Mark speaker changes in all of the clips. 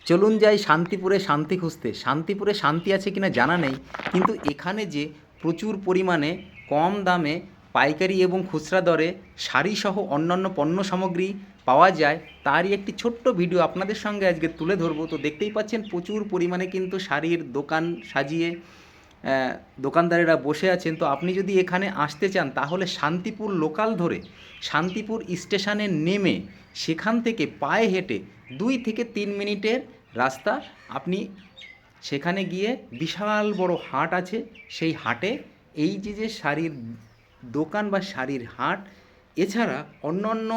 Speaker 1: চলুন যাই শান্তিপুরে শান্তি খুঁজতে। শান্তিপুরে শান্তি আছে কিনা জানা নেই, কিন্তু এখানে যে প্রচুর পরিমাণে কম দামে পাইকারি এবং খুচরা দরে শাড়িসহ অন্যান্য পণ্য সামগ্রী পাওয়া যায় তারই একটি ছোট্ট ভিডিও আপনাদের সঙ্গে আজকে তুলে ধরবো। তো দেখতেই পাচ্ছেন প্রচুর পরিমাণে কিন্তু শাড়ির দোকান সাজিয়ে দোকানদারেরা বসে আছেন। তো আপনি যদি এখানে আসতে চান তাহলে শান্তিপুর লোকাল ধরে শান্তিপুর স্টেশনে নেমে সেখান থেকে পায়ে হেঁটে 2 থেকে 3 মিনিটের রাস্তা, আপনি সেখানে গিয়ে বিশাল বড় হাট আছে, সেই হাটে এই যে শাড়ির দোকান বা শাড়ির হাট এছাড়া অন্যান্য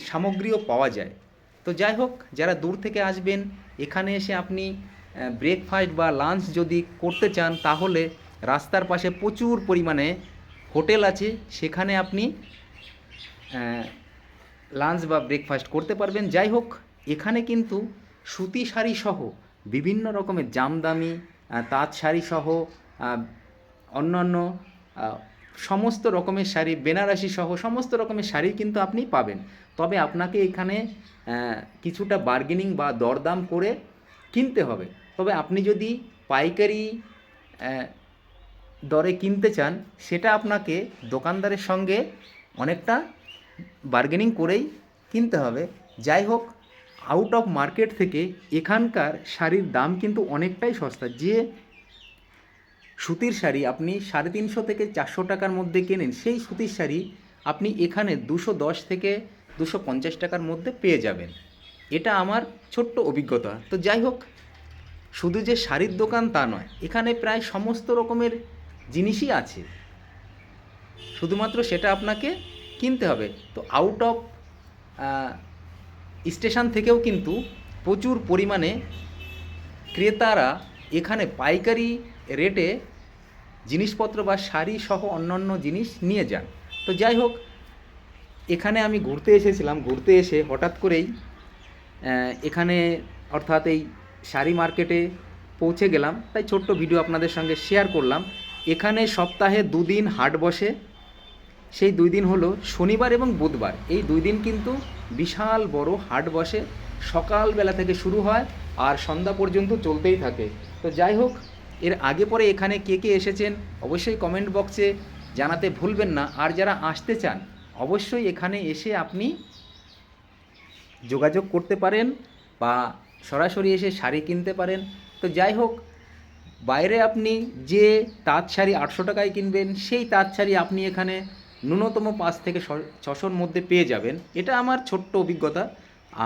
Speaker 1: সামগ্রীও পাওয়া যায়। তো যাই হোক, যারা দূর থেকে আসবেন এখানে এসে আপনি ব্রেকফাস্ট বা লাঞ্চ যদি করতে চান তাহলে রাস্তার পাশে প্রচুর পরিমাণে হোটেল আছে, সেখানে আপনি লাঞ্চ বা ব্রেকফাস্ট করতে পারবেন। যাই হোক, এখানে কিন্তু সুতি শাড়ি সহ বিভিন্ন রকমের জামদামি তাঁত শাড়ি সহ অন্যান্য সমস্ত রকমের শাড়ি, বেনারসি সহ সমস্ত রকমের শাড়ি কিন্তু আপনি পাবেন। তবে আপনাকে এখানে কিছুটা বার্গেনিং বা দরদাম করে কিনতে হবে। তবে আপনি যদি পাইকারি দরে কিনতে চান সেটা আপনাকে দোকানদারের সঙ্গে অনেকটা বার্গেনিং করেই কিনতে হবে। যাই হোক, আউট অফ মার্কেট থেকে এখানকার শাড়ির দাম কিন্তু অনেকটাই সস্তা। যে সুতির শাড়ি আপনি 350 থেকে 400 টাকার মধ্যে কেনেন, সেই সুতির শাড়ি আপনি এখানে 210 থেকে 250 টাকার মধ্যে পেয়ে যাবেন। এটা আমার ছোট্ট অভিজ্ঞতা। তো যাই হোক, শুধু যে শাড়ির দোকান তা নয়, এখানে প্রায় সমস্ত রকমের জিনিসই আছে, শুধুমাত্র সেটা আপনাকে কিনতে হবে। তো আউট অফ স্টেশন থেকেও কিন্তু প্রচুর পরিমাণে ক্রেতারা এখানে পাইকারি রেটে জিনিসপত্র বা শাড়ি সহ অন্যান্য জিনিস নিয়ে যান। তো যাই হোক, এখানে আমি ঘুরতে এসেছিলাম, ঘুরতে এসে হঠাৎ করেই এখানে অর্থাৎ এই শাড়ি মার্কেটে পৌঁছে গেলাম, তাই ছোট্ট ভিডিও আপনাদের সঙ্গে শেয়ার করলাম। এখানে সপ্তাহে 2 দিন হাট বসে, সেই 2 দিন হলো শনিবার এবং বুধবার। এই 2 দিন কিন্তু বিশাল বড় হাট বসে, সকালবেলা থেকে শুরু হয় আর সন্ধ্যা পর্যন্ত চলতেই থাকে। তো যাই হোক, এর আগে পরে এখানে কে কে এসেছেন অবশ্যই কমেন্ট বক্সে জানাতে ভুলবেন না। আর যারা আসতে চান অবশ্যই এখানে এসে আপনি যোগাযোগ করতে পারেন বা সরাসরি এসে শাড়ি কিনতে পারেন। তো যাই হোক, বাইরে আপনি যে তাঁত শাড়ি 800 টাকায় কিনবেন, সেই তাঁত শাড়ি আপনি এখানে ন্যূনতম 5 থেকে 600-র মধ্যে পেয়ে যাবেন। এটা আমার ছোট্ট অভিজ্ঞতা।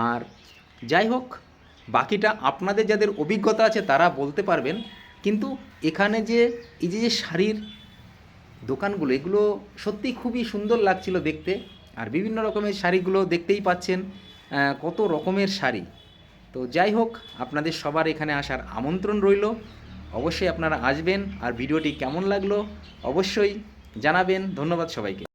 Speaker 1: আর যাই হোক, বাকিটা আপনাদের যাদের অভিজ্ঞতা আছে তারা বলতে পারবেন। কিন্তু এখানে যে এই যে শাড়ির দোকানগুলো, এগুলো সত্যিই খুবই সুন্দর লাগছিল দেখতে। আর বিভিন্ন রকমের শাড়িগুলো দেখতেই পাচ্ছেন, কত রকমের শাড়ি। তো যাই হোক, আপনাদের সবার এখানে আসার আমন্ত্রণ রইল। অবশ্যই আপনারা আসবেন। আর ভিডিওটি কেমন লাগলো অবশ্যই জানাবেন। ধন্যবাদ সবাইকে।